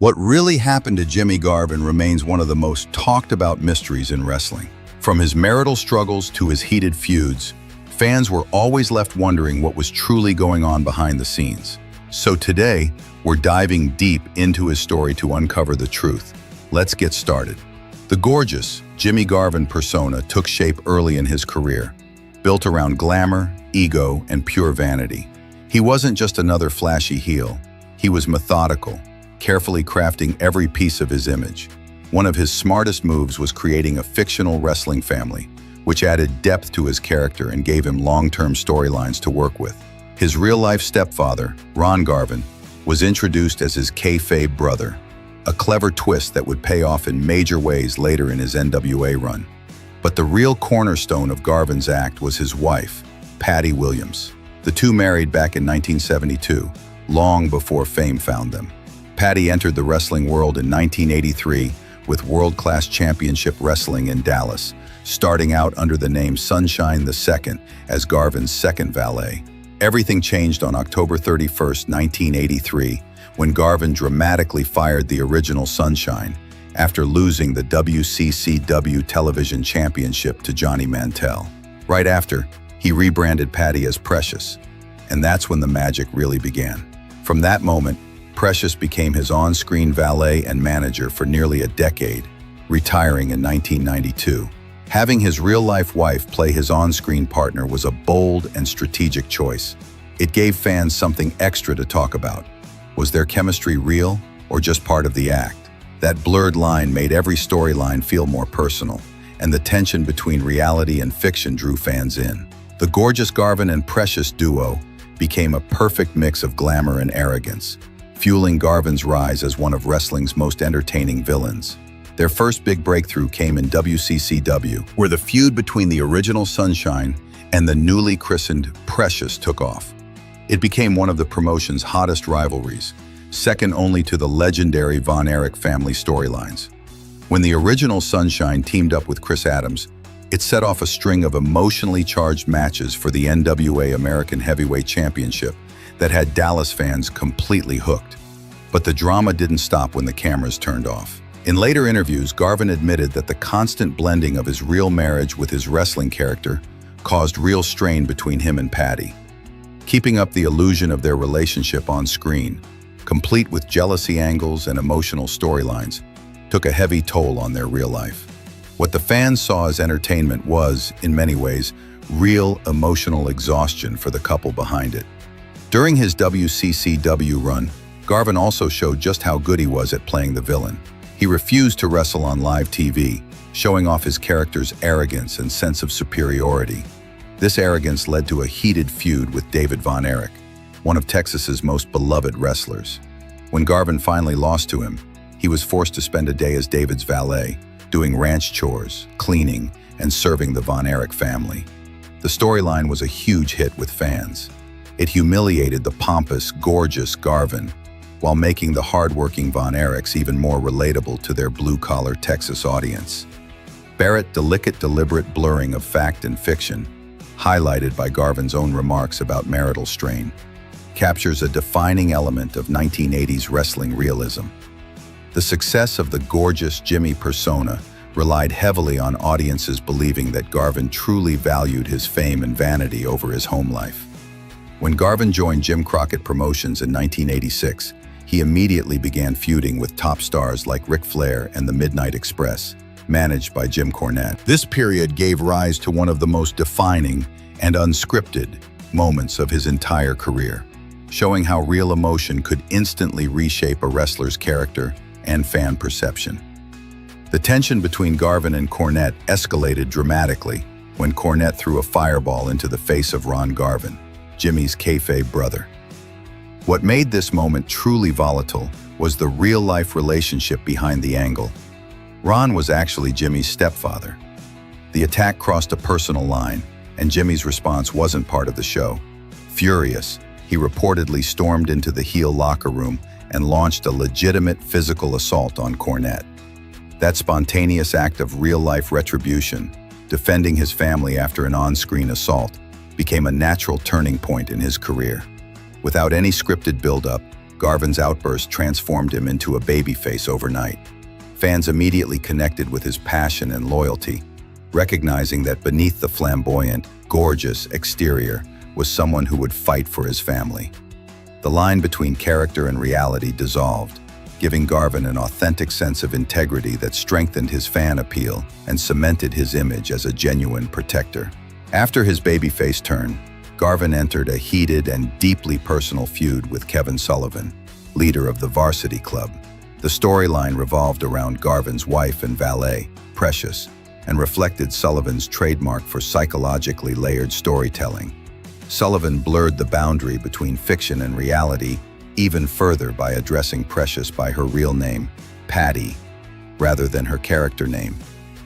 What really happened to Jimmy Garvin remains one of the most talked about mysteries in wrestling. From his marital struggles to his heated feuds, fans were always left wondering what was truly going on behind the scenes. So today, we're diving deep into his story to uncover the truth. Let's get started. The gorgeous Jimmy Garvin persona took shape early in his career, built around glamour, ego, and pure vanity. He wasn't just another flashy heel. He was methodical, carefully crafting every piece of his image. One of his smartest moves was creating a fictional wrestling family, which added depth to his character and gave him long-term storylines to work with. His real-life stepfather, Ron Garvin, was introduced as his kayfabe brother, a clever twist that would pay off in major ways later in his NWA run. But the real cornerstone of Garvin's act was his wife, Patty Williams. The two married back in 1972, long before fame found them. Patty entered the wrestling world in 1983 with World-Class Championship Wrestling in Dallas, starting out under the name Sunshine II as Garvin's second valet. Everything changed on October 31, 1983, when Garvin dramatically fired the original Sunshine after losing the WCCW Television Championship to Johnny Mantell. Right after, he rebranded Patty as Precious, and that's when the magic really began. From that moment, Precious became his on-screen valet and manager for nearly a decade, retiring in 1992. Having his real-life wife play his on-screen partner was a bold and strategic choice. It gave fans something extra to talk about. Was their chemistry real or just part of the act? That blurred line made every storyline feel more personal, and the tension between reality and fiction drew fans in. The gorgeous Garvin and Precious duo became a perfect mix of glamour and arrogance, fueling Garvin's rise as one of wrestling's most entertaining villains. Their first big breakthrough came in WCCW, where the feud between the original Sunshine and the newly christened Precious took off. It became one of the promotion's hottest rivalries, second only to the legendary Von Erich family storylines. When the original Sunshine teamed up with Chris Adams, it set off a string of emotionally charged matches for the NWA American Heavyweight Championship that had Dallas fans completely hooked. But the drama didn't stop when the cameras turned off. In later interviews, Garvin admitted that the constant blending of his real marriage with his wrestling character caused real strain between him and Patty. Keeping up the illusion of their relationship on screen, complete with jealousy angles and emotional storylines, took a heavy toll on their real life. What the fans saw as entertainment was, in many ways, real emotional exhaustion for the couple behind it. During his WCCW run, Garvin also showed just how good he was at playing the villain. He refused to wrestle on live TV, showing off his character's arrogance and sense of superiority. This arrogance led to a heated feud with David Von Erich, one of Texas's most beloved wrestlers. When Garvin finally lost to him, he was forced to spend a day as David's valet, doing ranch chores, cleaning, and serving the Von Erich family. The storyline was a huge hit with fans. It humiliated the pompous, gorgeous Garvin, while making the hard-working Von Erichs even more relatable to their blue-collar Texas audience. Barrett's delicate, deliberate blurring of fact and fiction, highlighted by Garvin's own remarks about marital strain, captures a defining element of 1980s wrestling realism. The success of the gorgeous Jimmy persona relied heavily on audiences believing that Garvin truly valued his fame and vanity over his home life. When Garvin joined Jim Crockett Promotions in 1986, he immediately began feuding with top stars like Ric Flair and the Midnight Express, managed by Jim Cornette. This period gave rise to one of the most defining and unscripted moments of his entire career, showing how real emotion could instantly reshape a wrestler's character and fan perception. The tension between Garvin and Cornette escalated dramatically when Cornette threw a fireball into the face of Ron Garvin, Jimmy's kayfabe brother. What made this moment truly volatile was the real-life relationship behind the angle. Ron was actually Jimmy's stepfather. The attack crossed a personal line, and Jimmy's response wasn't part of the show. Furious, he reportedly stormed into the heel locker room and launched a legitimate physical assault on Cornette. That spontaneous act of real-life retribution, defending his family after an on-screen assault, became a natural turning point in his career. Without any scripted build-up, Garvin's outburst transformed him into a babyface overnight. Fans immediately connected with his passion and loyalty, recognizing that beneath the flamboyant, gorgeous exterior was someone who would fight for his family. The line between character and reality dissolved, giving Garvin an authentic sense of integrity that strengthened his fan appeal and cemented his image as a genuine protector. After his babyface turn, Garvin entered a heated and deeply personal feud with Kevin Sullivan, leader of the Varsity Club. The storyline revolved around Garvin's wife and valet, Precious, and reflected Sullivan's trademark for psychologically layered storytelling. Sullivan blurred the boundary between fiction and reality even further by addressing Precious by her real name, Patty, rather than her character name,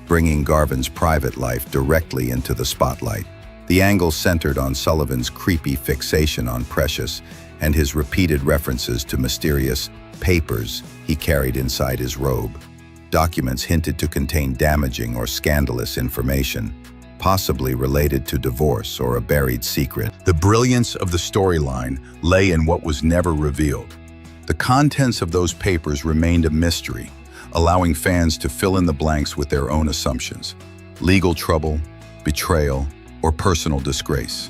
bringing Garvin's private life directly into the spotlight. The angle centered on Sullivan's creepy fixation on Precious and his repeated references to mysterious papers he carried inside his robe. Documents hinted to contain damaging or scandalous information, possibly related to divorce or a buried secret. The brilliance of the storyline lay in what was never revealed. The contents of those papers remained a mystery, allowing fans to fill in the blanks with their own assumptions. Legal trouble, betrayal, or personal disgrace.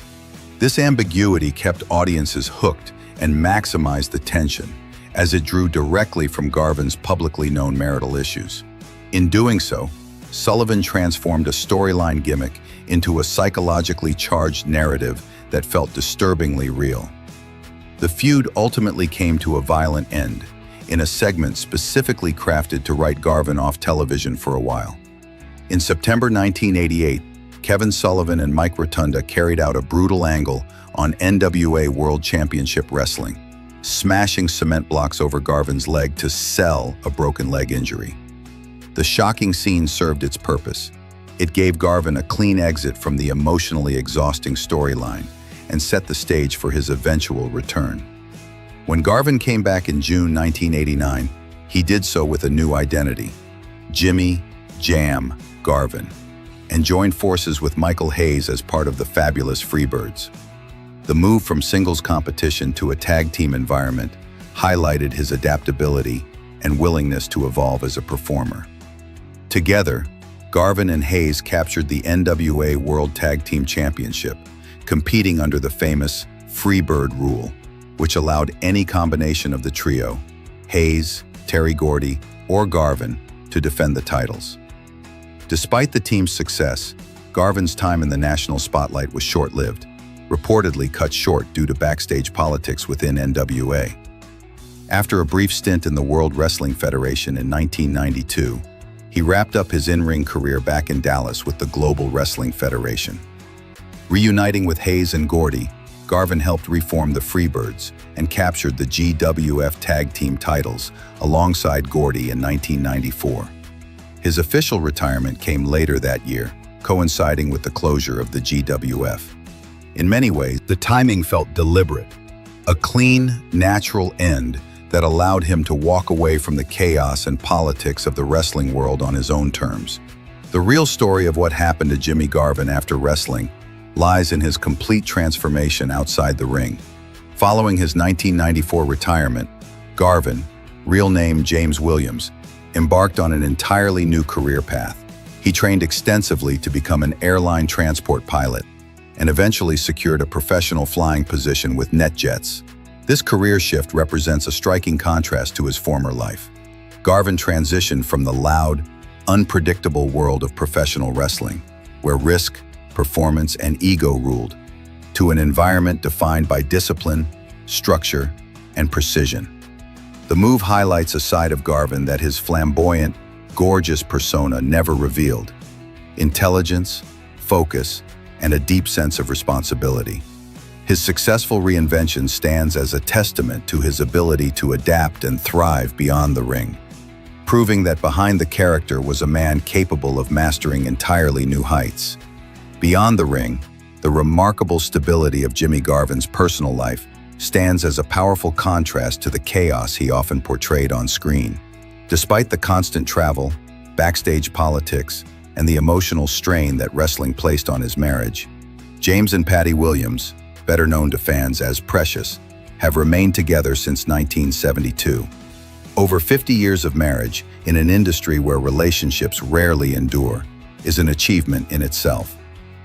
This ambiguity kept audiences hooked and maximized the tension, as it drew directly from Garvin's publicly known marital issues. In doing so, Sullivan transformed a storyline gimmick into a psychologically charged narrative that felt disturbingly real. The feud ultimately came to a violent end, in a segment specifically crafted to write Garvin off television for a while. In September 1988, Kevin Sullivan and Mike Rotunda carried out a brutal angle on NWA World Championship Wrestling, smashing cement blocks over Garvin's leg to sell a broken leg injury. The shocking scene served its purpose. It gave Garvin a clean exit from the emotionally exhausting storyline and set the stage for his eventual return. When Garvin came back in June 1989, he did so with a new identity, Jimmy "Jam" Garvin, and joined forces with Michael Hayes as part of the fabulous Freebirds. The move from singles competition to a tag team environment highlighted his adaptability and willingness to evolve as a performer. Together, Garvin and Hayes captured the NWA World Tag Team Championship, competing under the famous Freebird rule, which allowed any combination of the trio, Hayes, Terry Gordy, or Garvin, to defend the titles. Despite the team's success, Garvin's time in the national spotlight was short-lived, reportedly cut short due to backstage politics within NWA. After a brief stint in the World Wrestling Federation in 1992, he wrapped up his in-ring career back in Dallas with the Global Wrestling Federation. Reuniting with Hayes and Gordy, Garvin helped reform the Freebirds and captured the GWF Tag Team titles alongside Gordy in 1994. His official retirement came later that year, coinciding with the closure of the GWF. In many ways, the timing felt deliberate, a clean, natural end that allowed him to walk away from the chaos and politics of the wrestling world on his own terms. The real story of what happened to Jimmy Garvin after wrestling lies in his complete transformation outside the ring. Following his 1994 retirement, Garvin, real name James Williams, embarked on an entirely new career path. He trained extensively to become an airline transport pilot and eventually secured a professional flying position with NetJets. This career shift represents a striking contrast to his former life. Garvin transitioned from the loud, unpredictable world of professional wrestling, where risk, performance, and ego ruled, to an environment defined by discipline, structure, and precision. The move highlights a side of Garvin that his flamboyant, gorgeous persona never revealed: intelligence, focus, and a deep sense of responsibility. His successful reinvention stands as a testament to his ability to adapt and thrive beyond the ring, proving that behind the character was a man capable of mastering entirely new heights. Beyond the ring, the remarkable stability of Jimmy Garvin's personal life stands as a powerful contrast to the chaos he often portrayed on screen. Despite the constant travel, backstage politics, and the emotional strain that wrestling placed on his marriage, James and Patty Williams, better known to fans as Precious, have remained together since 1972. Over 50 years of marriage in an industry where relationships rarely endure is an achievement in itself.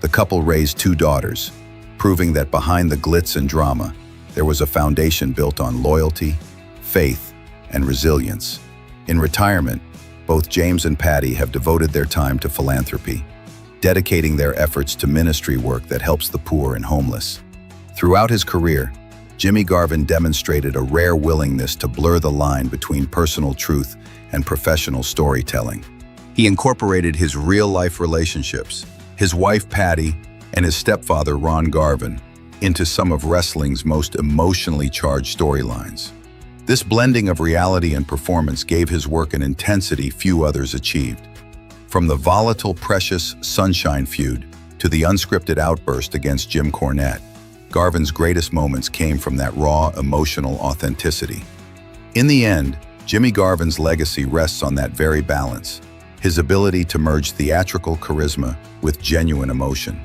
The couple raised 2 daughters, proving that behind the glitz and drama, there was a foundation built on loyalty, faith, and resilience. In retirement, both James and Patty have devoted their time to philanthropy, dedicating their efforts to ministry work that helps the poor and homeless. Throughout his career, Jimmy Garvin demonstrated a rare willingness to blur the line between personal truth and professional storytelling. He incorporated his real-life relationships, his wife Patty, and his stepfather Ron Garvin, into some of wrestling's most emotionally charged storylines. This blending of reality and performance gave his work an intensity few others achieved. From the volatile Precious Sunshine feud to the unscripted outburst against Jim Cornette, Garvin's greatest moments came from that raw, emotional authenticity. In the end, Jimmy Garvin's legacy rests on that very balance, his ability to merge theatrical charisma with genuine emotion.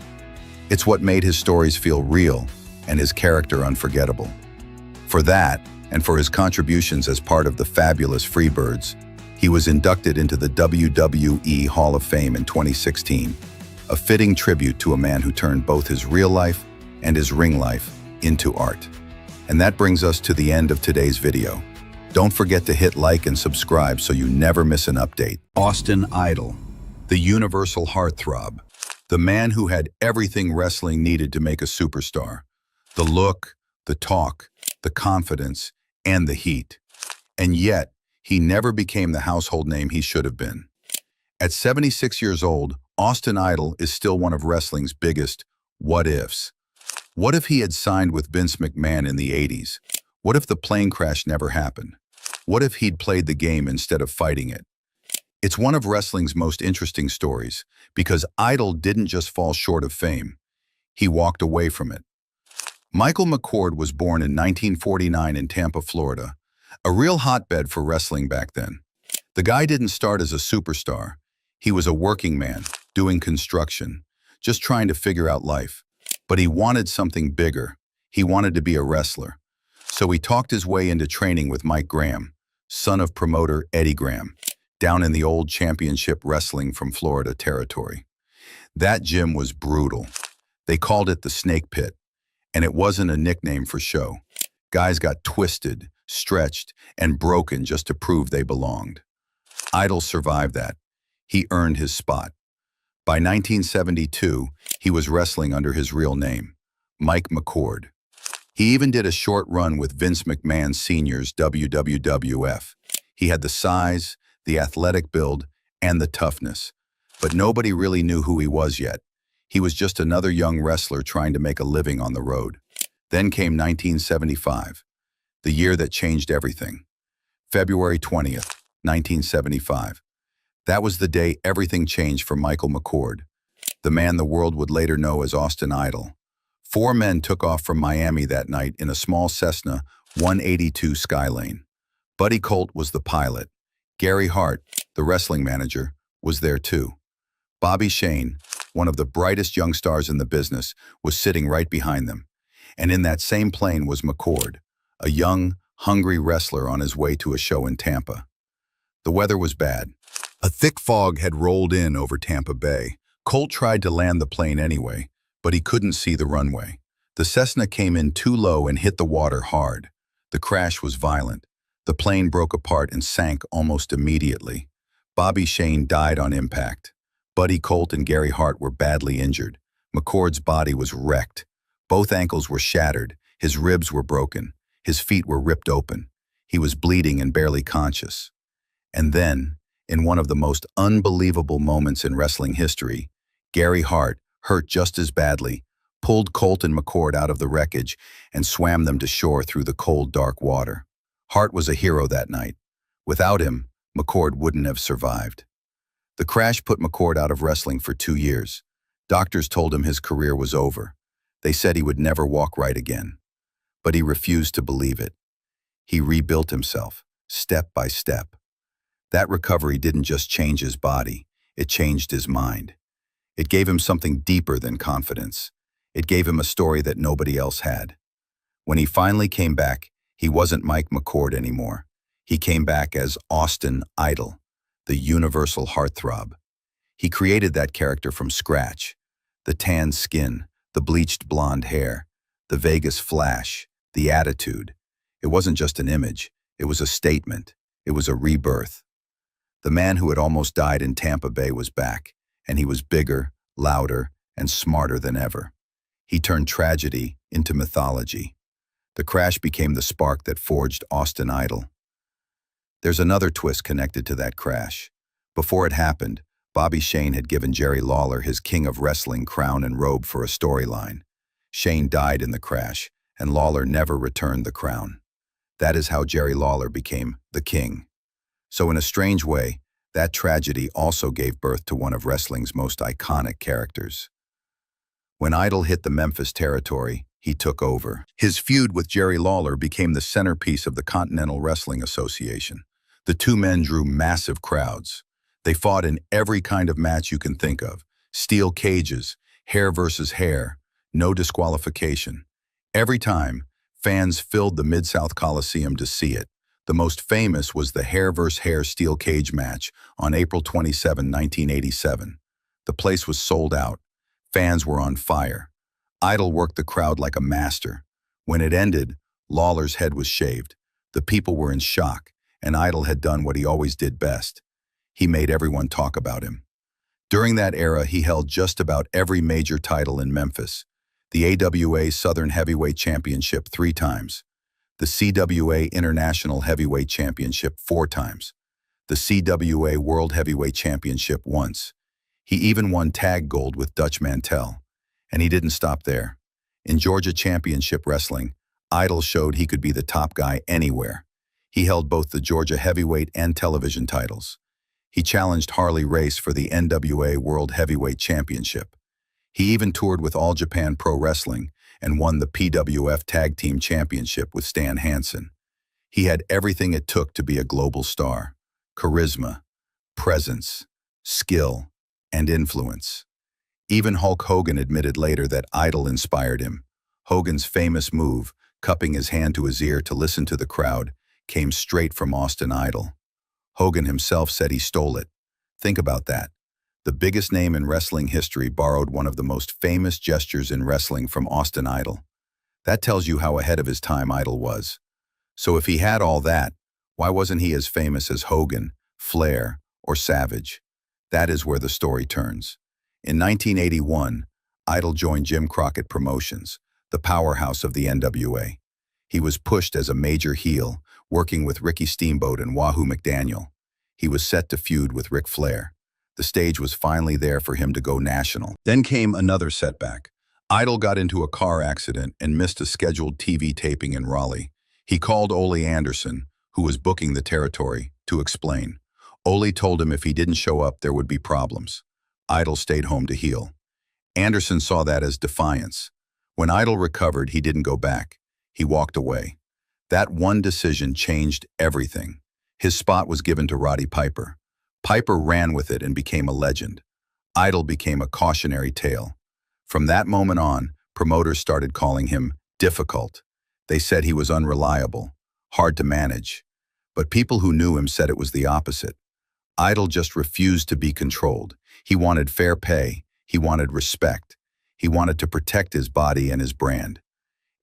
It's what made his stories feel real and his character unforgettable. For that, and for his contributions as part of the fabulous Freebirds, he was inducted into the WWE Hall of Fame in 2016, a fitting tribute to a man who turned both his real life and his ring life into art. And that brings us to the end of today's video. Don't forget to hit like and subscribe so you never miss an update. Austin Idol, the universal heartthrob, the man who had everything wrestling needed to make a superstar. The look, the talk, the confidence, and the heat. And yet, he never became the household name he should have been. At 76 years old, Austin Idol is still one of wrestling's biggest what-ifs. What if he had signed with Vince McMahon in the 80s? What if the plane crash never happened? What if he'd played the game instead of fighting it? It's one of wrestling's most interesting stories, because Idol didn't just fall short of fame. He walked away from it. Michael McCord was born in 1949 in Tampa, Florida, a real hotbed for wrestling back then. The guy didn't start as a superstar. He was a working man, doing construction, just trying to figure out life. But he wanted something bigger. He wanted to be a wrestler. So he talked his way into training with Mike Graham, son of promoter Eddie Graham, down in the old championship wrestling from Florida territory. That gym was brutal. They called it the Snake Pit, and it wasn't a nickname for show. Guys got twisted, stretched, and broken just to prove they belonged. Idol survived that. He earned his spot. By 1972, he was wrestling under his real name, Mike McCord. He even did a short run with Vince McMahon Sr.'s WWF. He had the size, the athletic build, and the toughness. But nobody really knew who he was yet. He was just another young wrestler trying to make a living on the road. Then came 1975, the year that changed everything. February 20th, 1975. That was the day everything changed for Michael McCord, the man the world would later know as Austin Idol. 4 men took off from Miami that night in a small Cessna 182 Skylane. Buddy Colt was the pilot. Gary Hart, the wrestling manager, was there too. Bobby Shane, one of the brightest young stars in the business, was sitting right behind them. And in that same plane was McCord, a young, hungry wrestler on his way to a show in Tampa. The weather was bad. A thick fog had rolled in over Tampa Bay. Colt tried to land the plane anyway, but he couldn't see the runway. The Cessna came in too low and hit the water hard. The crash was violent. The plane broke apart and sank almost immediately. Bobby Shane died on impact. Buddy Colt and Gary Hart were badly injured. McCord's body was wrecked. Both ankles were shattered. His ribs were broken. His feet were ripped open. He was bleeding and barely conscious. And then, in one of the most unbelievable moments in wrestling history, Gary Hart, hurt just as badly, pulled Colt and McCord out of the wreckage and swam them to shore through the cold, dark water. Hart was a hero that night. Without him, McCord wouldn't have survived. The crash put McCord out of wrestling for 2 years. Doctors told him his career was over. They said he would never walk right again. But he refused to believe it. He rebuilt himself, step by step. That recovery didn't just change his body, it changed his mind. It gave him something deeper than confidence. It gave him a story that nobody else had. When he finally came back, he wasn't Mike McCord anymore. He came back as Austin Idol, the universal heartthrob. He created that character from scratch. The tanned skin, the bleached blonde hair, the Vegas flash, the attitude. It wasn't just an image, it was a statement. It was a rebirth. The man who had almost died in Tampa Bay was back, and he was bigger, louder, and smarter than ever. He turned tragedy into mythology. The crash became the spark that forged Austin Idol. There's another twist connected to that crash. Before it happened, Bobby Shane had given Jerry Lawler his King of Wrestling crown and robe for a storyline. Shane died in the crash, and Lawler never returned the crown. That is how Jerry Lawler became the King. So in a strange way, that tragedy also gave birth to one of wrestling's most iconic characters. When Idol hit the Memphis territory, he took over. His feud with Jerry Lawler became the centerpiece of the Continental Wrestling Association. The two men drew massive crowds. They fought in every kind of match you can think of. Steel cages, hair versus hair, no disqualification. Every time, fans filled the Mid-South Coliseum to see it. The most famous was the hair versus hair steel cage match on April 27, 1987. The place was sold out. Fans were on fire. Idol worked the crowd like a master. When it ended, Lawler's head was shaved. The people were in shock, and Idol had done what he always did best. He made everyone talk about him. During that era, he held just about every major title in Memphis. The AWA Southern Heavyweight Championship 3 times. The CWA International Heavyweight Championship 4 times. The CWA World Heavyweight Championship once. He even won tag gold with Dutch Mantel. And he didn't stop there. In Georgia Championship Wrestling, Idol showed he could be the top guy anywhere. He held both the Georgia Heavyweight and television titles. He challenged Harley Race for the NWA World Heavyweight Championship. He even toured with All Japan Pro Wrestling and won the PWF Tag Team Championship with Stan Hansen. He had everything it took to be a global star: charisma, presence, skill, and influence. Even Hulk Hogan admitted later that Idol inspired him. Hogan's famous move, cupping his hand to his ear to listen to the crowd, came straight from Austin Idol. Hogan himself said he stole it. Think about that. The biggest name in wrestling history borrowed one of the most famous gestures in wrestling from Austin Idol. That tells you how ahead of his time Idol was. So if he had all that, why wasn't he as famous as Hogan, Flair, or Savage? That is where the story turns. In 1981, Idol joined Jim Crockett Promotions, the powerhouse of the NWA. He was pushed as a major heel, working with Ricky Steamboat and Wahoo McDaniel. He was set to feud with Ric Flair. The stage was finally there for him to go national. Then came another setback. Idol got into a car accident and missed a scheduled TV taping in Raleigh. He called Ole Anderson, who was booking the territory, to explain. Ole told him if he didn't show up, there would be problems. Idol stayed home to heal. Anderson saw that as defiance. When Idol recovered, he didn't go back. He walked away. That one decision changed everything. His spot was given to Roddy Piper. Piper ran with it and became a legend. Idol became a cautionary tale. From that moment on, promoters started calling him difficult. They said he was unreliable, hard to manage. But people who knew him said it was the opposite. Idol just refused to be controlled. He wanted fair pay. He wanted respect. He wanted to protect his body and his brand.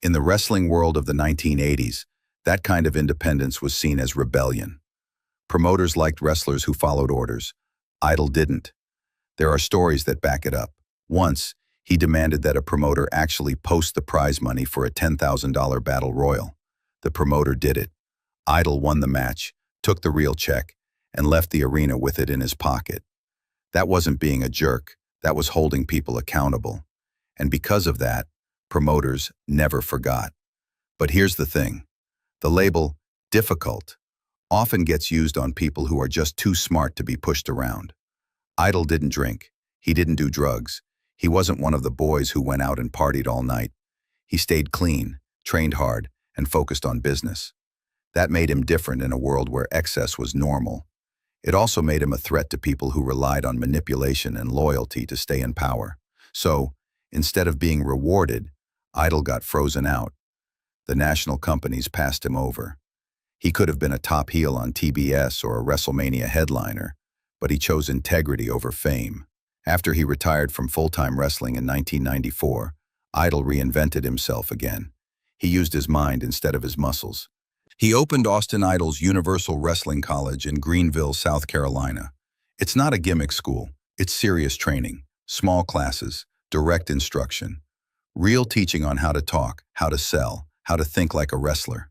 In the wrestling world of the 1980s, that kind of independence was seen as rebellion. Promoters liked wrestlers who followed orders. Idol didn't. There are stories that back it up. Once, he demanded that a promoter actually post the prize money for a $10,000 battle royal. The promoter did it. Idol won the match, took the real check, and left the arena with it in his pocket. That wasn't being a jerk. That was holding people accountable. And because of that, promoters never forgot. But here's the thing. The label, difficult, often gets used on people who are just too smart to be pushed around. Idol didn't drink. He didn't do drugs. He wasn't one of the boys who went out and partied all night. He stayed clean, trained hard, and focused on business. That made him different in a world where excess was normal. It also made him a threat to people who relied on manipulation and loyalty to stay in power. So, instead of being rewarded, Idol got frozen out. The national companies passed him over. He could have been a top heel on TBS or a WrestleMania headliner, but he chose integrity over fame. After he retired from full-time wrestling in 1994, Idol reinvented himself again. He used his mind instead of his muscles. He opened Austin Idol's Universal Wrestling College in Greenville, South Carolina. It's not a gimmick school. It's serious training, small classes, direct instruction, real teaching on how to talk, how to sell, how to think like a wrestler.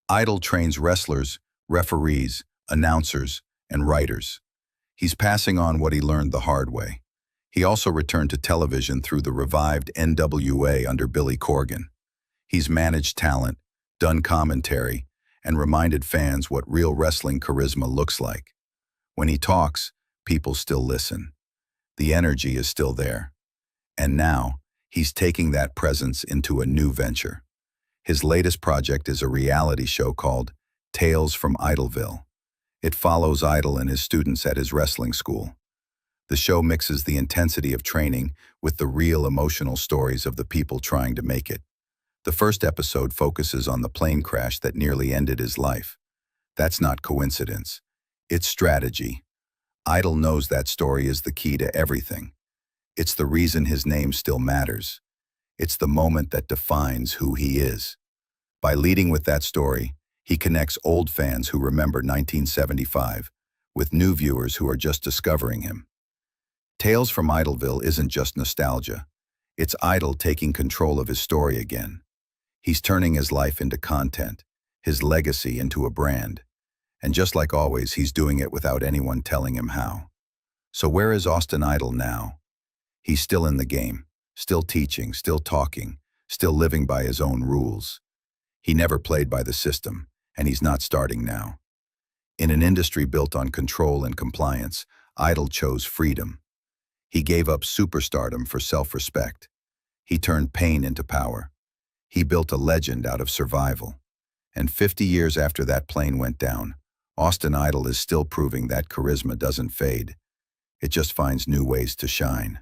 Idol trains wrestlers, referees, announcers, and writers. He's passing on what he learned the hard way. He also returned to television through the revived NWA under Billy Corgan. He's managed talent, done commentary, and reminded fans what real wrestling charisma looks like. When he talks, people still listen. The energy is still there. And now, he's taking that presence into a new venture. His latest project is a reality show called Tales from Idolville. It follows Idol and his students at his wrestling school. The show mixes the intensity of training with the real emotional stories of the people trying to make it. The first episode focuses on the plane crash that nearly ended his life. That's not coincidence. It's strategy. Idol knows that story is the key to everything. It's the reason his name still matters. It's the moment that defines who he is. By leading with that story, he connects old fans who remember 1975 with new viewers who are just discovering him. Tales from Idolville isn't just nostalgia. It's Idol taking control of his story again. He's turning his life into content, his legacy into a brand. And just like always, he's doing it without anyone telling him how. So where is Austin Idol now? He's still in the game, still teaching, still talking, still living by his own rules. He never played by the system, and he's not starting now. In an industry built on control and compliance, Idol chose freedom. He gave up superstardom for self-respect. He turned pain into power. He built a legend out of survival. And 50 years after that plane went down, Austin Idol is still proving that charisma doesn't fade. It just finds new ways to shine.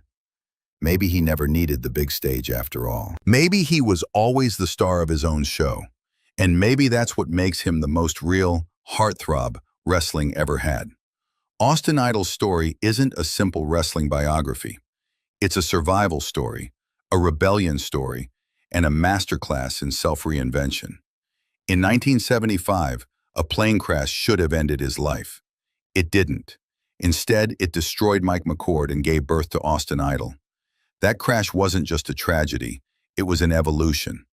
Maybe he never needed the big stage after all. Maybe he was always the star of his own show. And maybe that's what makes him the most real heartthrob wrestling ever had. Austin Idol's story isn't a simple wrestling biography. It's a survival story, a rebellion story, and a masterclass in self-reinvention. In 1975, a plane crash should have ended his life. It didn't. Instead, it destroyed Mike McCord and gave birth to Austin Idol. That crash wasn't just a tragedy, it was an evolution.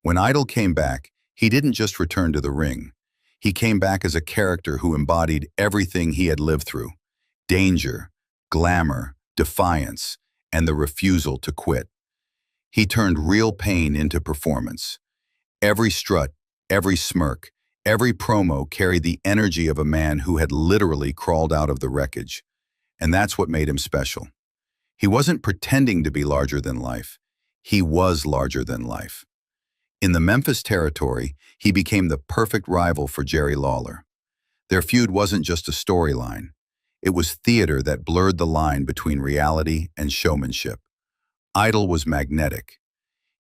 When Idol came back, he didn't just return to the ring. He came back as a character who embodied everything he had lived through: danger, glamour, defiance, and the refusal to quit. He turned real pain into performance. Every strut, every smirk, every promo carried the energy of a man who had literally crawled out of the wreckage. And that's what made him special. He wasn't pretending to be larger than life. He was larger than life. In the Memphis territory, he became the perfect rival for Jerry Lawler. Their feud wasn't just a storyline. It was theater that blurred the line between reality and showmanship. Idol was magnetic.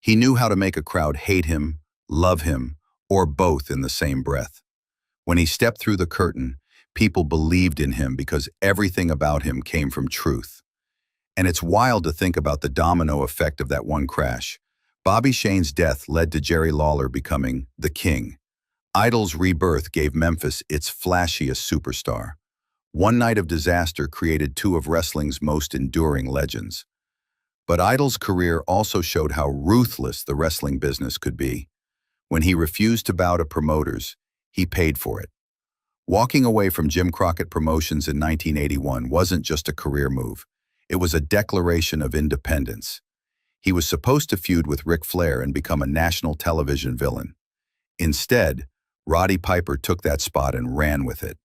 He knew how to make a crowd hate him, love him, or both in the same breath. When he stepped through the curtain, people believed in him because everything about him came from truth. And it's wild to think about the domino effect of that one crash. Bobby Shane's death led to Jerry Lawler becoming the king. Idol's rebirth gave Memphis its flashiest superstar. One night of disaster created two of wrestling's most enduring legends. But Idol's career also showed how ruthless the wrestling business could be. When he refused to bow to promoters, he paid for it. Walking away from Jim Crockett Promotions in 1981 wasn't just a career move. It was a declaration of independence. He was supposed to feud with Ric Flair and become a national television villain. Instead, Roddy Piper took that spot and ran with it.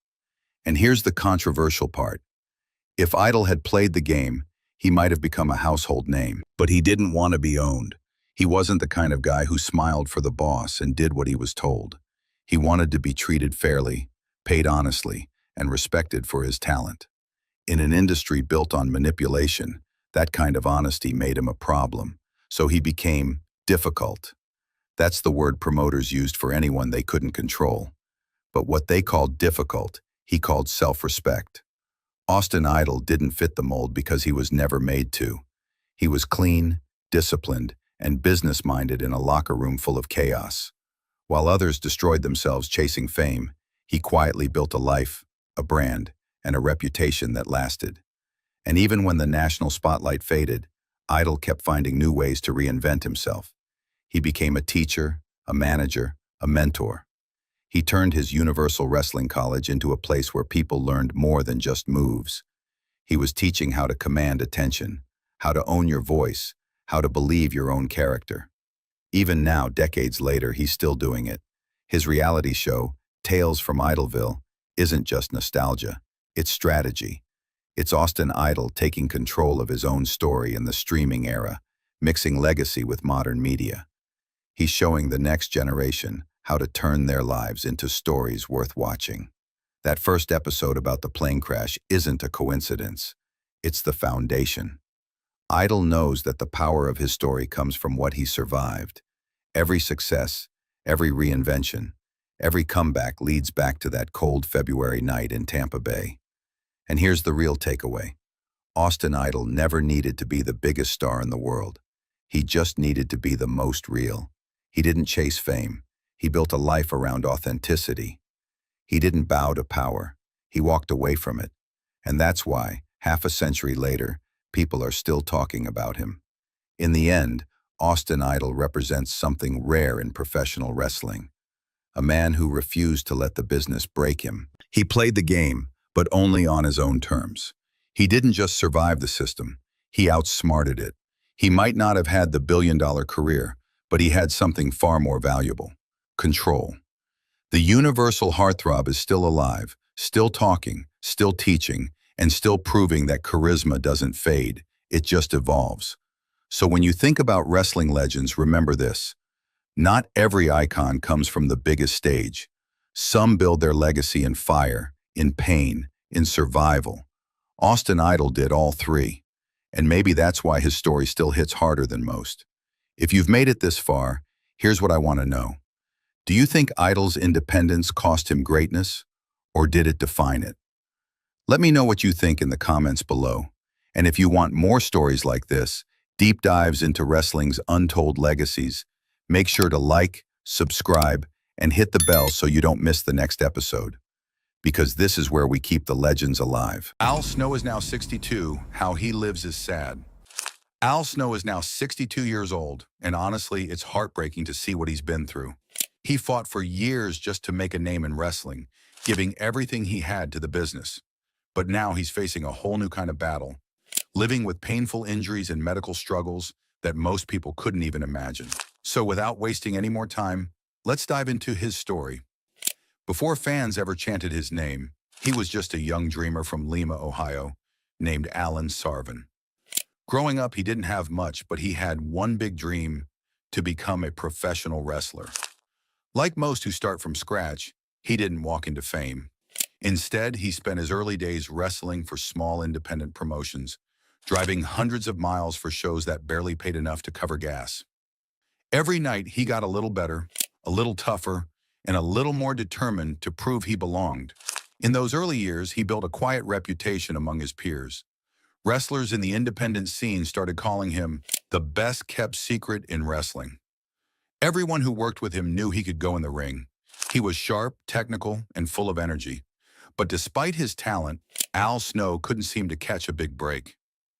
And here's the controversial part. If Idol had played the game, he might have become a household name. But he didn't want to be owned. He wasn't the kind of guy who smiled for the boss and did what he was told. He wanted to be treated fairly, paid honestly, and respected for his talent. In an industry built on manipulation, that kind of honesty made him a problem, so he became difficult. That's the word promoters used for anyone they couldn't control. But what they called difficult, he called self-respect. Austin Idol didn't fit the mold because he was never made to. He was clean, disciplined, and business-minded in a locker room full of chaos. While others destroyed themselves chasing fame, he quietly built a life, a brand, and a reputation that lasted. And even when the national spotlight faded, Idol kept finding new ways to reinvent himself. He became a teacher, a manager, a mentor. He turned his Universal Wrestling College into a place where people learned more than just moves. He was teaching how to command attention, how to own your voice, how to believe your own character. Even now, decades later, he's still doing it. His reality show, Tales from Idolville, isn't just nostalgia, it's strategy. It's Austin Idol taking control of his own story in the streaming era, mixing legacy with modern media. He's showing the next generation how to turn their lives into stories worth watching. That first episode about the plane crash isn't a coincidence. It's the foundation. Idol knows that the power of his story comes from what he survived. Every success, every reinvention, every comeback leads back to that cold February night in Tampa Bay. And here's the real takeaway. Austin Idol never needed to be the biggest star in the world. He just needed to be the most real. He didn't chase fame. He built a life around authenticity. He didn't bow to power. He walked away from it. And that's why, half a century later, people are still talking about him. In the end, Austin Idol represents something rare in professional wrestling. A man who refused to let the business break him. He played the game, but only on his own terms. He didn't just survive the system, he outsmarted it. He might not have had the billion-dollar career, but he had something far more valuable: control. The universal heartthrob is still alive, still talking, still teaching, and still proving that charisma doesn't fade, it just evolves. So when you think about wrestling legends, remember this. Not every icon comes from the biggest stage. Some build their legacy in fire, in pain, in survival. Austin Idol did all three. And maybe that's why his story still hits harder than most. If you've made it this far, here's what I want to know. Do you think Idol's independence cost him greatness, or did it define it? Let me know what you think in the comments below. And if you want more stories like this, deep dives into wrestling's untold legacies, make sure to like, subscribe, and hit the bell so you don't miss the next episode. Because this is where we keep the legends alive. Al Snow is now 62. How he lives is sad. Al Snow is now 62 years old, and honestly, it's heartbreaking to see what he's been through. He fought for years just to make a name in wrestling, giving everything he had to the business. But now he's facing a whole new kind of battle, living with painful injuries and medical struggles that most people couldn't even imagine. So without wasting any more time, let's dive into his story. Before fans ever chanted his name, he was just a young dreamer from Lima, Ohio, named Alan Sarvin. Growing up, he didn't have much, but he had one big dream: to become a professional wrestler. Like most who start from scratch, he didn't walk into fame. Instead, he spent his early days wrestling for small independent promotions, driving hundreds of miles for shows that barely paid enough to cover gas. Every night, he got a little better, a little tougher, and a little more determined to prove he belonged. In those early years, he built a quiet reputation among his peers. Wrestlers in the independent scene started calling him the best-kept secret in wrestling. Everyone who worked with him knew he could go in the ring. He was sharp, technical, and full of energy. But despite his talent, Al Snow couldn't seem to catch a big break.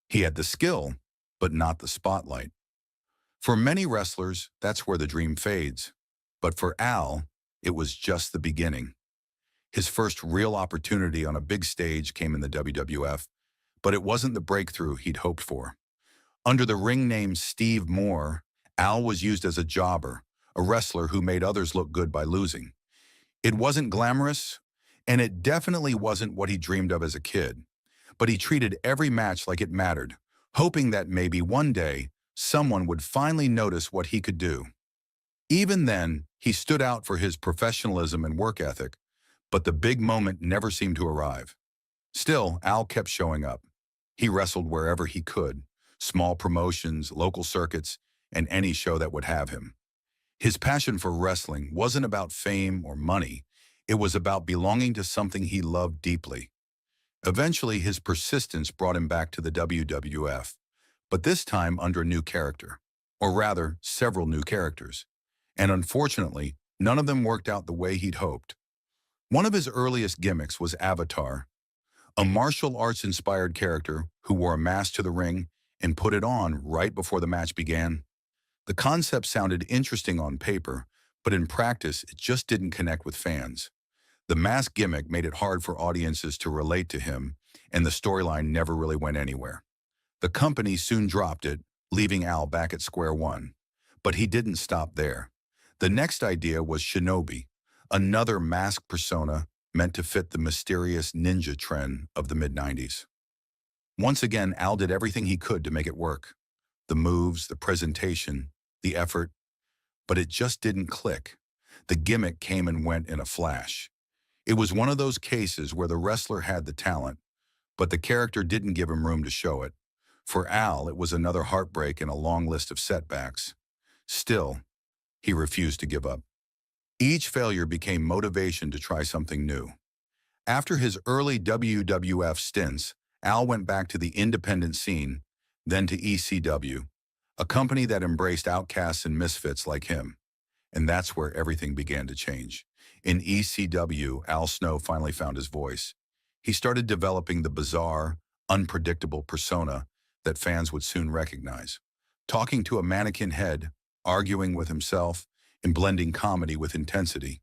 He had the skill, but not the spotlight. For many wrestlers, that's where the dream fades. But for Al, it was just the beginning. His first real opportunity on a big stage came in the WWF, but it wasn't the breakthrough he'd hoped for. Under the ring name Steve Moore, Al was used as a jobber, a wrestler who made others look good by losing. It wasn't glamorous, and it definitely wasn't what he dreamed of as a kid. But he treated every match like it mattered, hoping that maybe one day, someone would finally notice what he could do. Even then, he stood out for his professionalism and work ethic, but the big moment never seemed to arrive. Still, Al kept showing up. He wrestled wherever he could, small promotions, local circuits, and any show that would have him. His passion for wrestling wasn't about fame or money. It was about belonging to something he loved deeply. Eventually, his persistence brought him back to the WWF, but this time under a new character, or rather, several new characters. And unfortunately, none of them worked out the way he'd hoped. One of his earliest gimmicks was Avatar, a martial arts-inspired character who wore a mask to the ring and put it on right before the match began. The concept sounded interesting on paper, but in practice, it just didn't connect with fans. The mask gimmick made it hard for audiences to relate to him, and the storyline never really went anywhere. The company soon dropped it, leaving Al back at square one. But he didn't stop there. The next idea was Shinobi, another masked persona meant to fit the mysterious ninja trend of the mid-90s. Once again, Al did everything he could to make it work. The moves, the presentation, the effort, but it just didn't click. The gimmick came and went in a flash. It was one of those cases where the wrestler had the talent, but the character didn't give him room to show it. For Al, it was another heartbreak and a long list of setbacks. Still, he refused to give up. Each failure became motivation to try something new. After his early WWF stints, Al went back to the independent scene, then to ECW, a company that embraced outcasts and misfits like him. And that's where everything began to change. In ECW, Al Snow finally found his voice. He started developing the bizarre, unpredictable persona that fans would soon recognize. Talking to a mannequin head, arguing with himself, and blending comedy with intensity.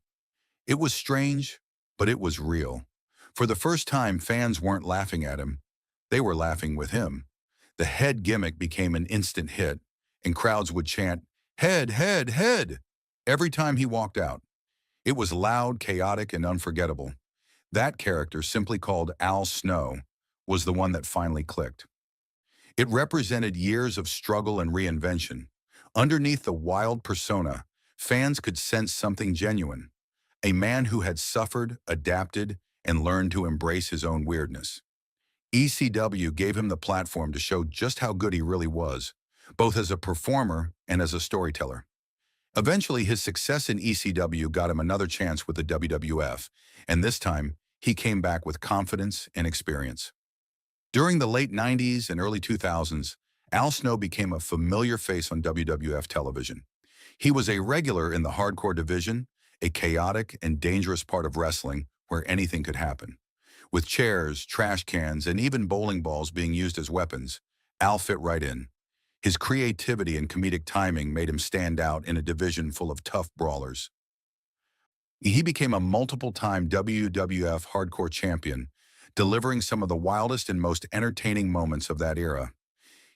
It was strange, but it was real. For the first time, fans weren't laughing at him. They were laughing with him. The head gimmick became an instant hit, and crowds would chant, "Head, head, head," every time he walked out. It was loud, chaotic, and unforgettable. That character, simply called Al Snow, was the one that finally clicked. It represented years of struggle and reinvention. Underneath the wild persona, fans could sense something genuine. A man who had suffered, adapted, and learned to embrace his own weirdness. ECW gave him the platform to show just how good he really was, both as a performer and as a storyteller. Eventually, his success in ECW got him another chance with the WWF, and this time, he came back with confidence and experience. During the late 90s and early 2000s, Al Snow became a familiar face on WWF television. He was a regular in the hardcore division, a chaotic and dangerous part of wrestling where anything could happen. With chairs, trash cans, and even bowling balls being used as weapons, Al fit right in. His creativity and comedic timing made him stand out in a division full of tough brawlers. He became a multiple-time WWF hardcore champion, delivering some of the wildest and most entertaining moments of that era.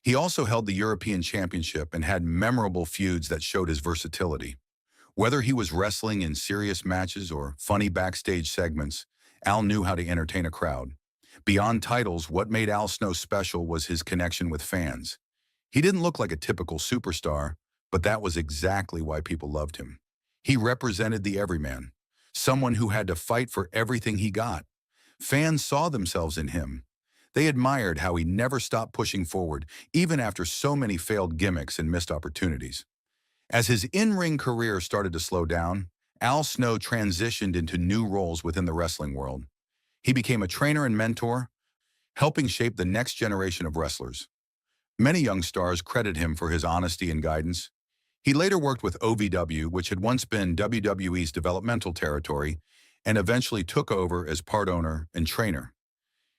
He also held the European Championship and had memorable feuds that showed his versatility. Whether he was wrestling in serious matches or funny backstage segments, Al knew how to entertain a crowd. Beyond titles, what made Al Snow special was his connection with fans. He didn't look like a typical superstar, but that was exactly why people loved him. He represented the everyman, someone who had to fight for everything he got. Fans saw themselves in him. They admired how he never stopped pushing forward, even after so many failed gimmicks and missed opportunities. As his in-ring career started to slow down, Al Snow transitioned into new roles within the wrestling world. He became a trainer and mentor, helping shape the next generation of wrestlers. Many young stars credit him for his honesty and guidance. He later worked with OVW, which had once been WWE's developmental territory, and eventually took over as part owner and trainer.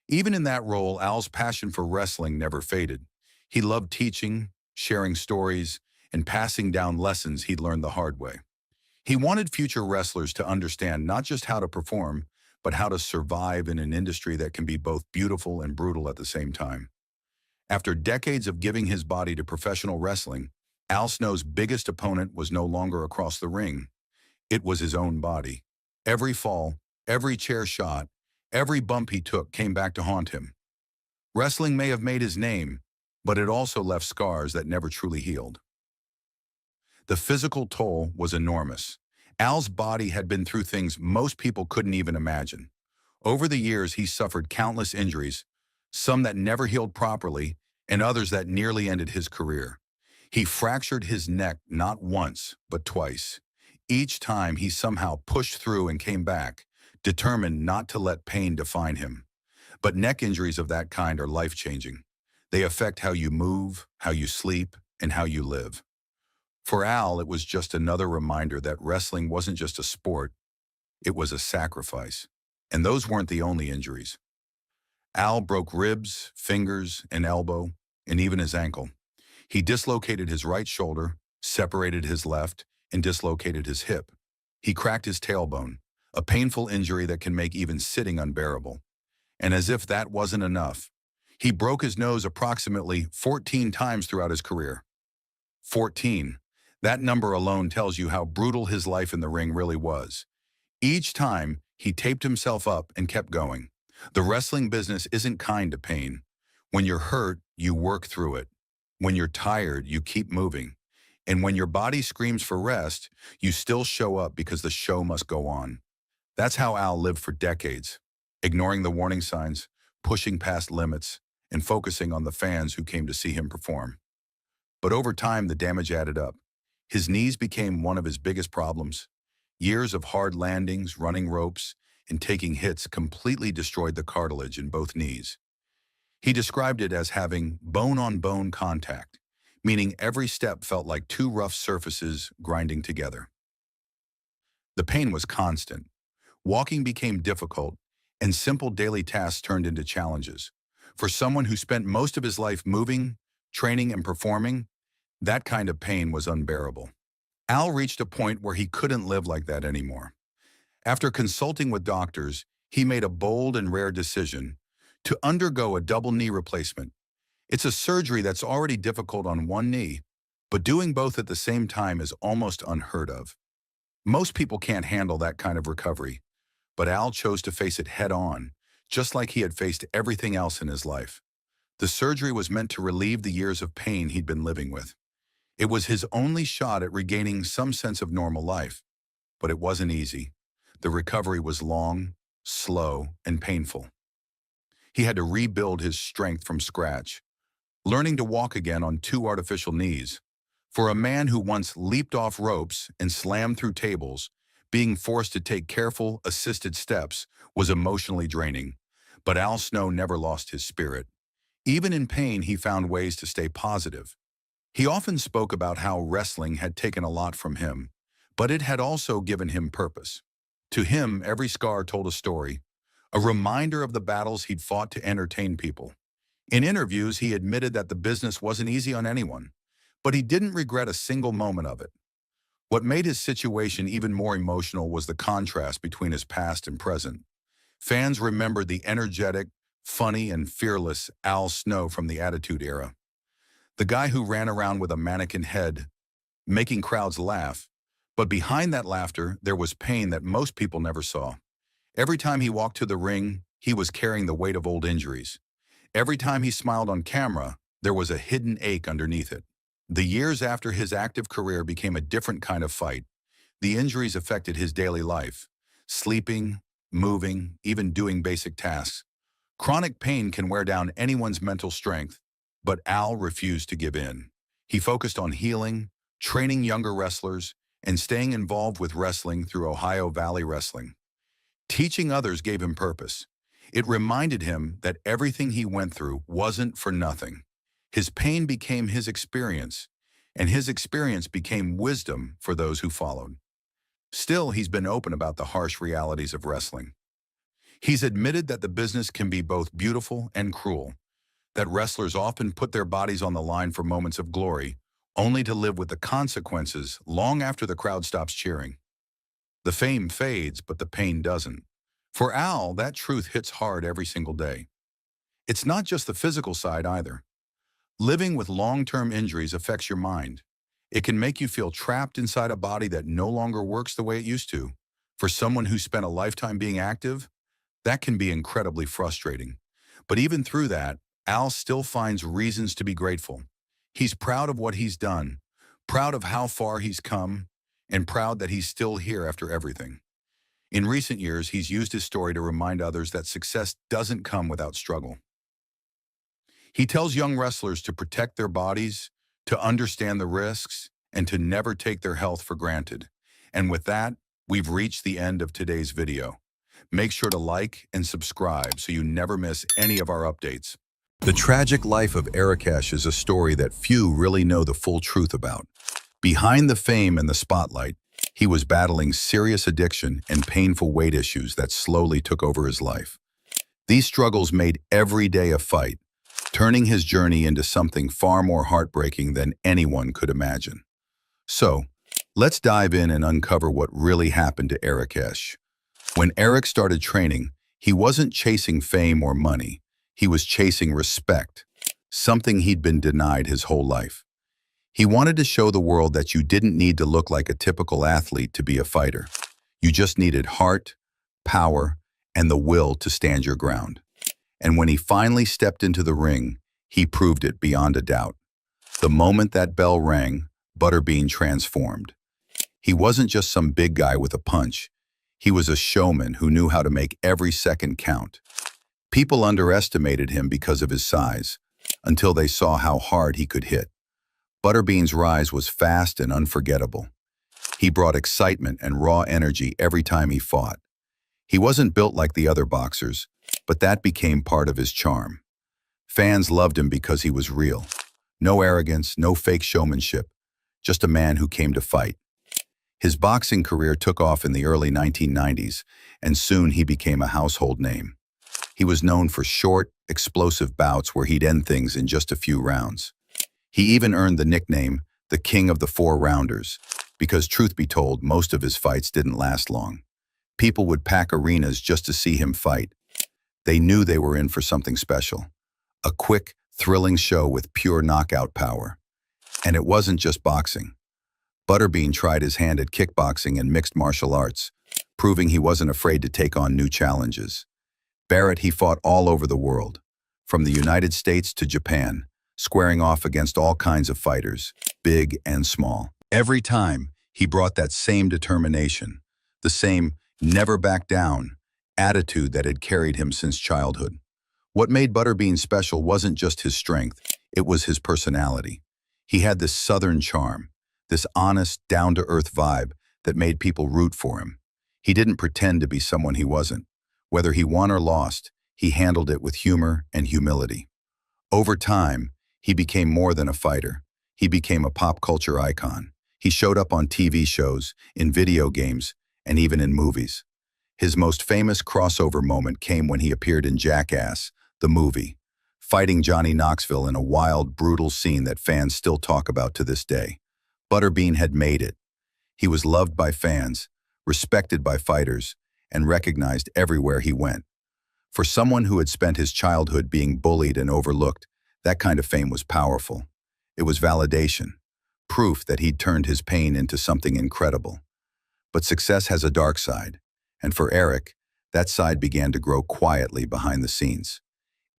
Even in that role, Al's passion for wrestling never faded. He loved teaching, sharing stories, and passing down lessons he'd learned the hard way. He wanted future wrestlers to understand not just how to perform, but how to survive in an industry that can be both beautiful and brutal at the same time. After decades of giving his body to professional wrestling, Al Snow's biggest opponent was no longer across the ring. It was his own body. Every fall, every chair shot, every bump he took came back to haunt him. Wrestling may have made his name, but it also left scars that never truly healed. The physical toll was enormous. Al's body had been through things most people couldn't even imagine. Over the years, he suffered countless injuries, some that never healed properly, and others that nearly ended his career. He fractured his neck not once, but twice. Each time he somehow pushed through and came back, determined not to let pain define him. But neck injuries of that kind are life-changing. They affect how you move, how you sleep, and how you live. For Al, it was just another reminder that wrestling wasn't just a sport, it was a sacrifice. And those weren't the only injuries. Al broke ribs, fingers, an elbow, and even his ankle. He dislocated his right shoulder, separated his left, and dislocated his hip. He cracked his tailbone, a painful injury that can make even sitting unbearable. And as if that wasn't enough, he broke his nose approximately 14 times throughout his career. 14. That number alone tells you how brutal his life in the ring really was. Each time, he taped himself up and kept going. The wrestling business isn't kind to pain. When you're hurt, you work through it. When you're tired, you keep moving. And when your body screams for rest, you still show up because the show must go on. That's how Al lived for decades, ignoring the warning signs, pushing past limits, and focusing on the fans who came to see him perform. But over time, the damage added up. His knees became one of his biggest problems. Years of hard landings, running ropes, and taking hits completely destroyed the cartilage in both knees. He described it as having bone-on-bone contact, meaning every step felt like two rough surfaces grinding together. The pain was constant. Walking became difficult, and simple daily tasks turned into challenges. For someone who spent most of his life moving, training, and performing, that kind of pain was unbearable. Al reached a point where he couldn't live like that anymore. After consulting with doctors, he made a bold and rare decision to undergo a double knee replacement. It's a surgery that's already difficult on one knee, but doing both at the same time is almost unheard of. Most people can't handle that kind of recovery, but Al chose to face it head-on, just like he had faced everything else in his life. The surgery was meant to relieve the years of pain he'd been living with. It was his only shot at regaining some sense of normal life, but it wasn't easy. The recovery was long, slow, and painful. He had to rebuild his strength from scratch, learning to walk again on two artificial knees. For a man who once leaped off ropes and slammed through tables, being forced to take careful, assisted steps was emotionally draining. But Al Snow never lost his spirit. Even in pain, he found ways to stay positive. He often spoke about how wrestling had taken a lot from him, but it had also given him purpose. To him, every scar told a story, a reminder of the battles he'd fought to entertain people. In interviews, he admitted that the business wasn't easy on anyone, but he didn't regret a single moment of it. What made his situation even more emotional was the contrast between his past and present. Fans remembered the energetic, funny, and fearless Al Snow from the Attitude Era. The guy who ran around with a mannequin head, making crowds laugh, but behind that laughter, there was pain that most people never saw. Every time he walked to the ring, he was carrying the weight of old injuries. Every time he smiled on camera, there was a hidden ache underneath it. The years after his active career became a different kind of fight. The injuries affected his daily life, sleeping, moving, even doing basic tasks. Chronic pain can wear down anyone's mental strength, but Al refused to give in. He focused on healing, training younger wrestlers, and staying involved with wrestling through Ohio Valley Wrestling. Teaching others gave him purpose. It reminded him that everything he went through wasn't for nothing. His pain became his experience, and his experience became wisdom for those who followed. Still, he's been open about the harsh realities of wrestling. He's admitted that the business can be both beautiful and cruel, that wrestlers often put their bodies on the line for moments of glory, only to live with the consequences long after the crowd stops cheering. The fame fades, but the pain doesn't. For Al, that truth hits hard every single day. It's not just the physical side either. Living with long-term injuries affects your mind. It can make you feel trapped inside a body that no longer works the way it used to. For someone who spent a lifetime being active, that can be incredibly frustrating. But even through that, Al still finds reasons to be grateful. He's proud of what he's done, proud of how far he's come, and proud that he's still here after everything. In recent years, he's used his story to remind others that success doesn't come without struggle. He tells young wrestlers to protect their bodies, to understand the risks, and to never take their health for granted. And with that, we've reached the end of today's video. Make sure to like and subscribe so you never miss any of our updates. The tragic life of Arakesh is a story that few really know the full truth about. Behind the fame and the spotlight, he was battling serious addiction and painful weight issues that slowly took over his life. These struggles made every day a fight, turning his journey into something far more heartbreaking than anyone could imagine. So, let's dive in and uncover what really happened to Arakesh. When Eric started training, he wasn't chasing fame or money. He was chasing respect, something he'd been denied his whole life. He wanted to show the world that you didn't need to look like a typical athlete to be a fighter. You just needed heart, power, and the will to stand your ground. And when he finally stepped into the ring, he proved it beyond a doubt. The moment that bell rang, Butterbean transformed. He wasn't just some big guy with a punch. He was a showman who knew how to make every second count. People underestimated him because of his size, until they saw how hard he could hit. Butterbean's rise was fast and unforgettable. He brought excitement and raw energy every time he fought. He wasn't built like the other boxers, but that became part of his charm. Fans loved him because he was real. No arrogance, no fake showmanship, just a man who came to fight. His boxing career took off in the early 1990s, and soon he became a household name. He was known for short, explosive bouts where he'd end things in just a few rounds. He even earned the nickname, the King of the Four Rounders, because truth be told, most of his fights didn't last long. People would pack arenas just to see him fight. They knew they were in for something special. A quick, thrilling show with pure knockout power. And it wasn't just boxing. Butterbean tried his hand at kickboxing and mixed martial arts, proving he wasn't afraid to take on new challenges. Barrett, he fought all over the world, from the United States to Japan, squaring off against all kinds of fighters, big and small. Every time, he brought that same determination, the same never back down attitude that had carried him since childhood. What made Butterbean special wasn't just his strength, it was his personality. He had this southern charm, this honest, down-to-earth vibe that made people root for him. He didn't pretend to be someone he wasn't. Whether he won or lost, he handled it with humor and humility. Over time, he became more than a fighter. He became a pop culture icon. He showed up on TV shows, in video games, and even in movies. His most famous crossover moment came when he appeared in Jackass, the movie, fighting Johnny Knoxville in a wild, brutal scene that fans still talk about to this day. Butterbean had made it. He was loved by fans, respected by fighters, and recognized everywhere he went. For someone who had spent his childhood being bullied and overlooked, that kind of fame was powerful. It was validation, proof that he'd turned his pain into something incredible. But success has a dark side, and for Eric, that side began to grow quietly behind the scenes.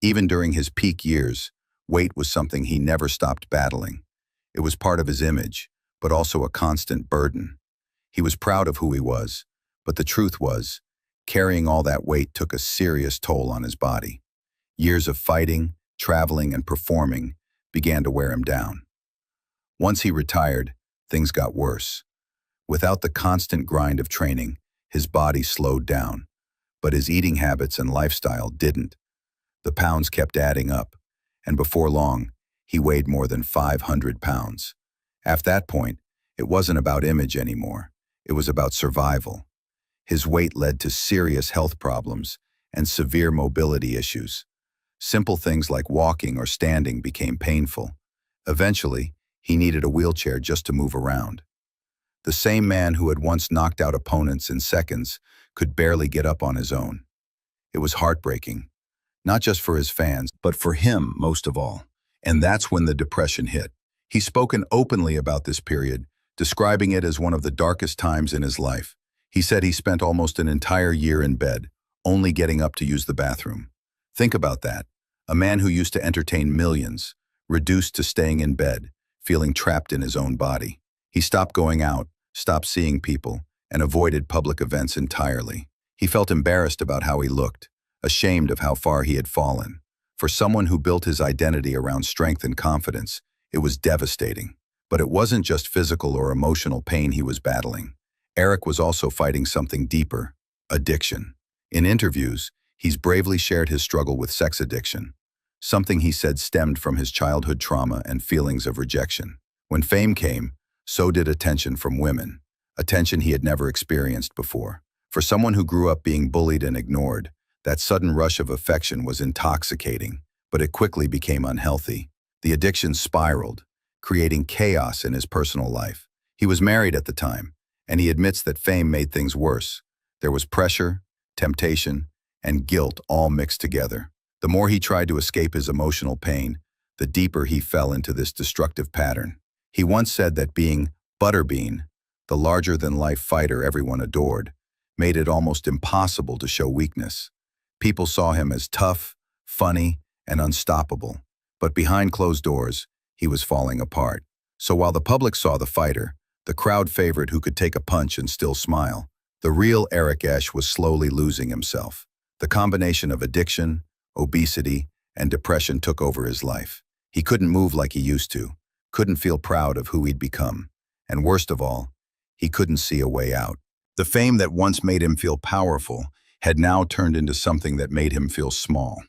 Even during his peak years, weight was something he never stopped battling. It was part of his image, but also a constant burden. He was proud of who he was, but the truth was, carrying all that weight took a serious toll on his body. Years of fighting, traveling, and performing began to wear him down. Once he retired, things got worse. Without the constant grind of training, his body slowed down, but his eating habits and lifestyle didn't. The pounds kept adding up, and before long, he weighed more than 500 pounds. At that point, it wasn't about image anymore. It was about survival. His weight led to serious health problems and severe mobility issues. Simple things like walking or standing became painful. Eventually, he needed a wheelchair just to move around. The same man who had once knocked out opponents in seconds could barely get up on his own. It was heartbreaking, not just for his fans, but for him most of all. And that's when the depression hit. He's spoken openly about this period, describing it as one of the darkest times in his life. He said he spent almost an entire year in bed, only getting up to use the bathroom. Think about that. A man who used to entertain millions, reduced to staying in bed, feeling trapped in his own body. He stopped going out, stopped seeing people, and avoided public events entirely. He felt embarrassed about how he looked, ashamed of how far he had fallen. For someone who built his identity around strength and confidence, It was devastating. But it wasn't just physical or emotional pain he was battling. Eric was also fighting something deeper: addiction. In interviews, he's bravely shared his struggle with sex addiction, something he said stemmed from his childhood trauma and feelings of rejection. When fame came, so did attention from women, attention he had never experienced before. For someone who grew up being bullied and ignored, that sudden rush of affection was intoxicating, but it quickly became unhealthy. The addiction spiraled, creating chaos in his personal life. He was married at the time, and he admits that fame made things worse. There was pressure, temptation, and guilt all mixed together. The more he tried to escape his emotional pain, the deeper he fell into this destructive pattern. He once said that being Butterbean, the larger-than-life fighter everyone adored, made it almost impossible to show weakness. People saw him as tough, funny, and unstoppable. But behind closed doors, he was falling apart. So while the public saw the fighter, the crowd favored who could take a punch and still smile, the real Eric Esch was slowly losing himself. The combination of addiction, obesity, and depression took over his life. He couldn't move like he used to, couldn't feel proud of who he'd become, and worst of all, he couldn't see a way out. The fame that once made him feel powerful had now turned into something that made him feel small.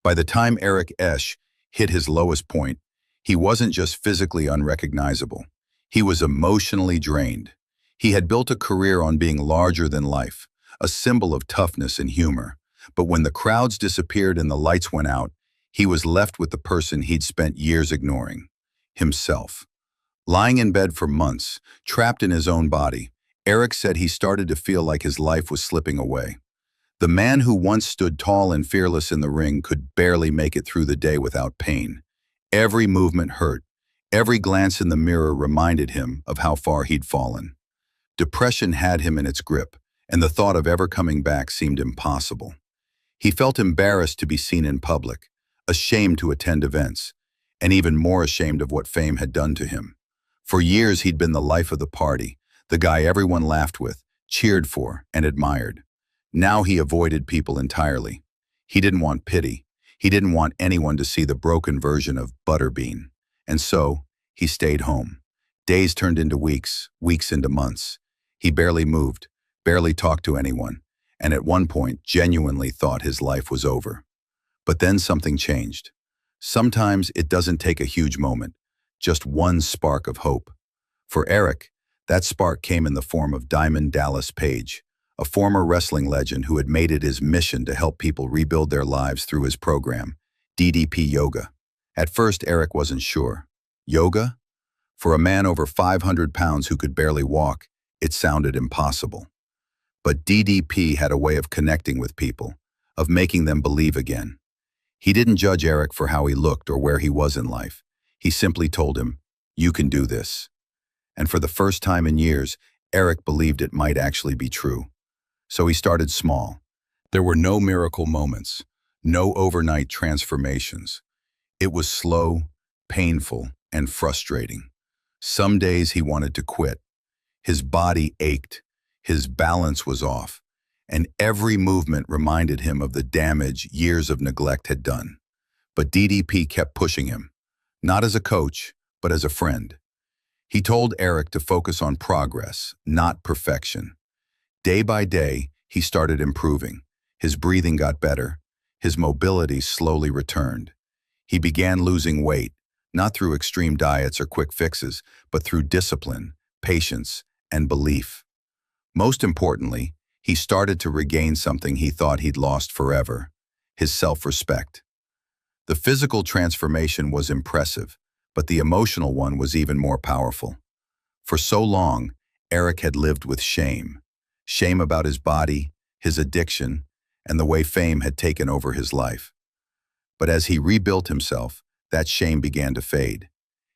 By the time Eric Esch hit his lowest point, he wasn't just physically unrecognizable. He was emotionally drained. He had built a career on being larger than life, a symbol of toughness and humor. But when the crowds disappeared and the lights went out, he was left with the person he'd spent years ignoring: himself. Lying in bed for months, trapped in his own body, Eric said he started to feel like his life was slipping away. The man who once stood tall and fearless in the ring could barely make it through the day without pain. Every movement hurt. Every glance in the mirror reminded him of how far he'd fallen. Depression had him in its grip, and the thought of ever coming back seemed impossible. He felt embarrassed to be seen in public, ashamed to attend events, and even more ashamed of what fame had done to him. For years he'd been the life of the party, the guy everyone laughed with, cheered for, and admired. Now he avoided people entirely. He didn't want pity. He didn't want anyone to see the broken version of Butterbean. And so, he stayed home. Days turned into weeks, weeks into months. He barely moved, barely talked to anyone, and at one point genuinely thought his life was over. But then something changed. Sometimes it doesn't take a huge moment, just one spark of hope. For Eric, that spark came in the form of Diamond Dallas Page, a former wrestling legend who had made it his mission to help people rebuild their lives through his program, DDP Yoga. At first, Eric wasn't sure. Yoga? For a man over 500 pounds who could barely walk, it sounded impossible. But DDP had a way of connecting with people, of making them believe again. He didn't judge Eric for how he looked or where he was in life. He simply told him, "You can do this." And for the first time in years, Eric believed it might actually be true. So he started small. There were no miracle moments, no overnight transformations. It was slow, painful, and frustrating. Some days he wanted to quit. His body ached, his balance was off, and every movement reminded him of the damage years of neglect had done. But DDP kept pushing him, not as a coach, but as a friend. He told Eric to focus on progress, not perfection. Day by day, he started improving. His breathing got better. His mobility slowly returned. He began losing weight, not through extreme diets or quick fixes, but through discipline, patience, and belief. Most importantly, he started to regain something he thought he'd lost forever: his self-respect. The physical transformation was impressive, but the emotional one was even more powerful. For so long, Eric had lived with shame. Shame about his body, his addiction, and the way fame had taken over his life. But as he rebuilt himself, that shame began to fade.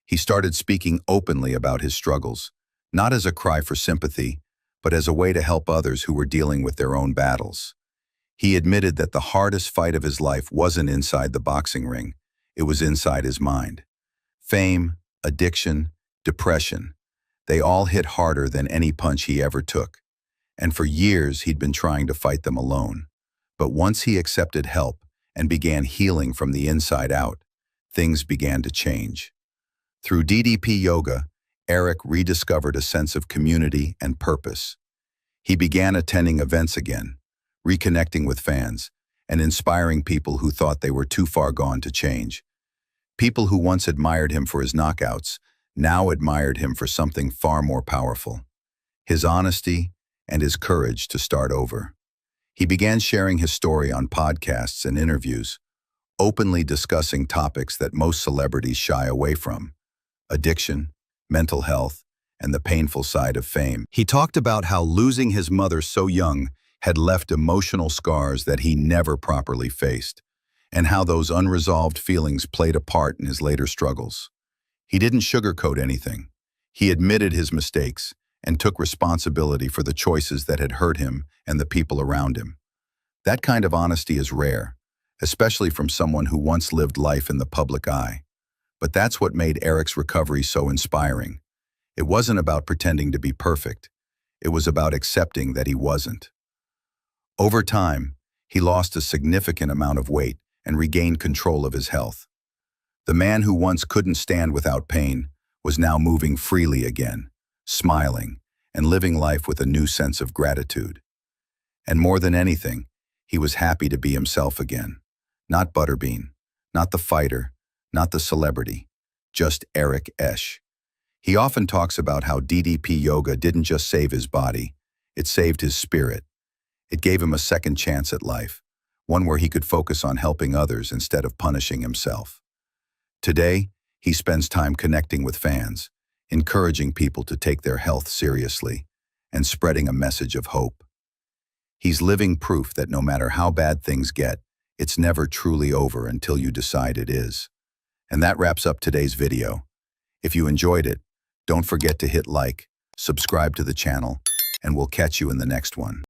He started speaking openly about his struggles, not as a cry for sympathy, but as a way to help others who were dealing with their own battles. He admitted that the hardest fight of his life wasn't inside the boxing ring, it was inside his mind. Fame, addiction, depression, they all hit harder than any punch he ever took. And for years he'd been trying to fight them alone. But once he accepted help and began healing from the inside out, things began to change. Through DDP Yoga, Eric rediscovered a sense of community and purpose. He began attending events again, reconnecting with fans, and inspiring people who thought they were too far gone to change. People who once admired him for his knockouts now admired him for something far more powerful: his honesty and his courage to start over. He began sharing his story on podcasts and interviews, openly discussing topics that most celebrities shy away from: addiction, mental health, and the painful side of fame. He talked about how losing his mother so young had left emotional scars that he never properly faced, and how those unresolved feelings played a part in his later struggles. He didn't sugarcoat anything. He admitted his mistakes and took responsibility for the choices that had hurt him and the people around him. That kind of honesty is rare, especially from someone who once lived life in the public eye. But that's what made Eric's recovery so inspiring. It wasn't about pretending to be perfect. It was about accepting that he wasn't. Over time, he lost a significant amount of weight and regained control of his health. The man who once couldn't stand without pain was now moving freely again, smiling, and living life with a new sense of gratitude. And more than anything, he was happy to be himself again. Not Butterbean, not the fighter, not the celebrity, just Eric Esch. He often talks about how DDP Yoga didn't just save his body, it saved his spirit. It gave him a second chance at life, one where he could focus on helping others instead of punishing himself. Today, he spends time connecting with fans, encouraging people to take their health seriously, and spreading a message of hope. He's living proof that no matter how bad things get, it's never truly over until you decide it is. And that wraps up today's video. If you enjoyed it, don't forget to hit like, subscribe to the channel, and we'll catch you in the next one.